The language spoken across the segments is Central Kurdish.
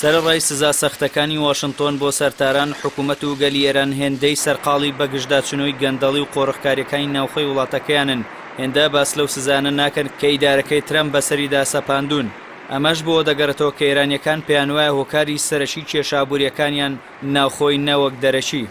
سەرڕای سزا سەختەکانی واشنتۆن بۆ سەرتاران حکومەت و گەلی ئێران هێندەی سەرقاڵی بەگشتداچنەوەی گەندەڵی و قۆڕخکاریەکانی ناوخۆی وڵاتەکەیانن. هێندە باس لەو سزانە ناکەن کە ئیدارەکەی ترەمپ بەسەریدا سەپاندون. ئەمەش بۆ دەگەڕێتەوە کە ئێرانیەکان پێیان وایە هۆکاری سەرەشی کێشابووریەکانیان ناوخۆی نەوەک دەرەشی.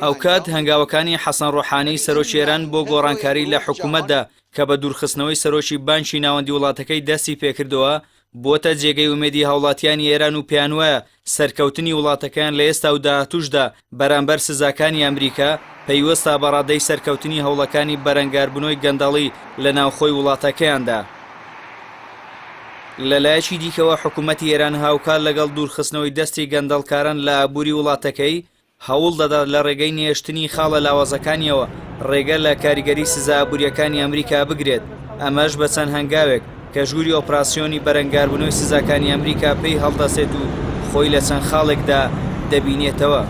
ئەو کات هەنگاوەکانی حەسەن ڕۆحانی سەرۆکی ئێران بۆ گۆڕانکاری لە حکومەتدا کە بە دوورخستنەوەی سەرۆکی بانکی ناوەندی وڵاتەکەی دەستی پێکردەوە بۆتە جێگەی ومێدی هاوڵاتیانی ئێران و پێیان وایە سەرکەوتنی وڵاتەکەیان لە ئێستا و داهاتووشدا بەرامبەر سزاکانی ئەمریکا پەیوەستە بە ڕادەی سەرکەوتنی هەوڵەکانی بەرەنگاربوونەوەی گەندەڵی لە ناوخۆی وڵاتەکەیاندا. لەلایەکی دیکەوە حکوومەتی ئێران هاوکار لەگەڵ دوورخستنەوەی دەستی گەندەڵکاران لە ئابووری وڵاتەکەی هەوڵ دەدات لە ڕێگەی نێشتنی خاڵە لاوازەکانیەوە ڕێگە لە کاریگەری سزا ئابووریەکانی ئەمریکا بگرێت. ئەمەش بە چەند هەنگاوێک کە ژووری ئۆپراسیۆنی بەرەنگاربوونەوەی سزاکانی ئەمریکا پێی هەڵدەسێت و خۆی لە چەند خاڵێکدا دەبینێتەوە.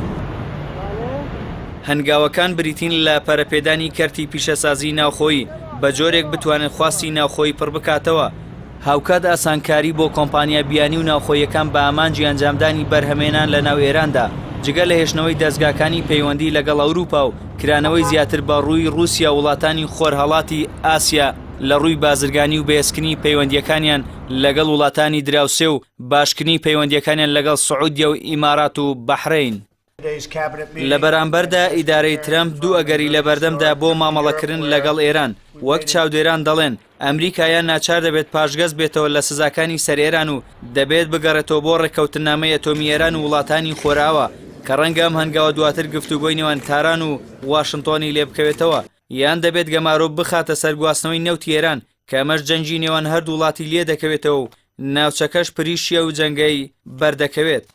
هەنگاوەکان بریتین لە پەرەپێدانی کەرتی پیشەسازی ناوخۆیی بە جۆرێک بتوانێت خواستی ناوخۆیی پڕ بکاتەوە. هاوکات ئاسانکاری بۆ کۆمپانیا بیانی و ناوخۆیەکان بە ئامانجی ئەنجامدانی بەرهەمێنان لە ناو ئێراندا جگە لە هێشتنەوەی دەستگاکانی پەیوەندی لەگەڵ ئەوروپا و کرانەوەی زیاتر بە ڕووی رووسیا وڵاتانی خۆرهەڵاتی ئاسیا لە ڕووی بازرگانی و بەهێزکردنی پەیوەندیەکانیان لەگەڵ وڵاتانی دراوسێ و باشکردنی پەیوەندیەکانیان لەگەڵ سعودیە و ئیمارات و بەحرین. لە بەرامبەردا ئیدارەی ترەمپ دوو ئەگەری لە بەردەمدا بۆ مامەڵەکردن لەگەڵ ئێران. وەک چاودێران دەڵێن ئەمریکایان ناچار دەبێت پاشگەز بێتەوە لە سزاکانی سەر ئێران و دەبێت بگەڕێتەوە بۆ ڕێکەوتنامەی ئەتۆمی ئێران و وڵاتانی خۆراوە کە ڕەنگە ئەم هەنگاوە دواتر گفتوگۆی نێوان تاران و واشنتۆنی لێ بکەوێتەوە، یان دەبێت گەمارۆ بخاتە سەرگواستنەوەی نەوتی ئێران کە ئەمەش جەنگی نێوان هەردوو وڵاتی لێ دەکەوێتەوە و ناوچەکەش پریشیە و جەنگەی بەردەکەوێت.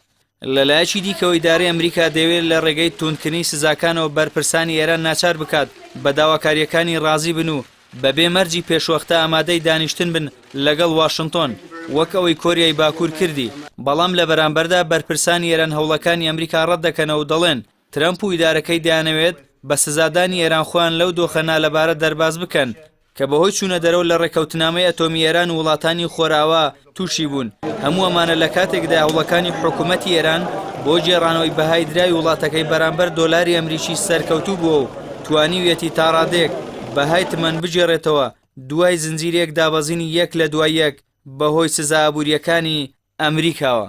لەلایەکی دیکەوە ئیدارەی ئەمریکا دەوێت لە ڕێگەی توندکردنی سزاکانەوە بەرپرسانی ئێران ناچار بکات بە داواکاریەکانی ڕازی بن و بەبێ مەرجی پێشوەختە ئامادەی دانیشتن بن لەگەڵ واشنتۆن وەک ئەوەی کۆریای باکوور کردی. بەڵام لە بەرامبەردا بەرپرسانی ئێران هەوڵەکانی ئەمریکا ڕەت دەکەنەوە و دەڵێن ترەمپ و ئیدارەکەی دەیانەوێت بە سزادانی ئێران خۆیان لەو دۆخەنا لەبارە دەرباز بکەن کە بەهۆی چوونە دەرەوە لە ڕێکەوتنامەی ئەتۆمی ئێران و وڵاتانی خۆراوە تووشی بوون. هەموو ئەمانە لە کاتێکدا هەوڵەکانی حکوومەتی ئێران بۆ جێڕانەوەی بەهای درای وڵاتەکەی بەرامبەر دۆلاری ئەمریکی سەرکەوتوو بووە و توانیویەتی تا ڕادێک بەهای تمەن بجێڕێتەوە دوای زنجیرێک دابەزینی یەک لە دوای یەک بەهۆی سزا ئابووریەکانی ئەمریکاوە.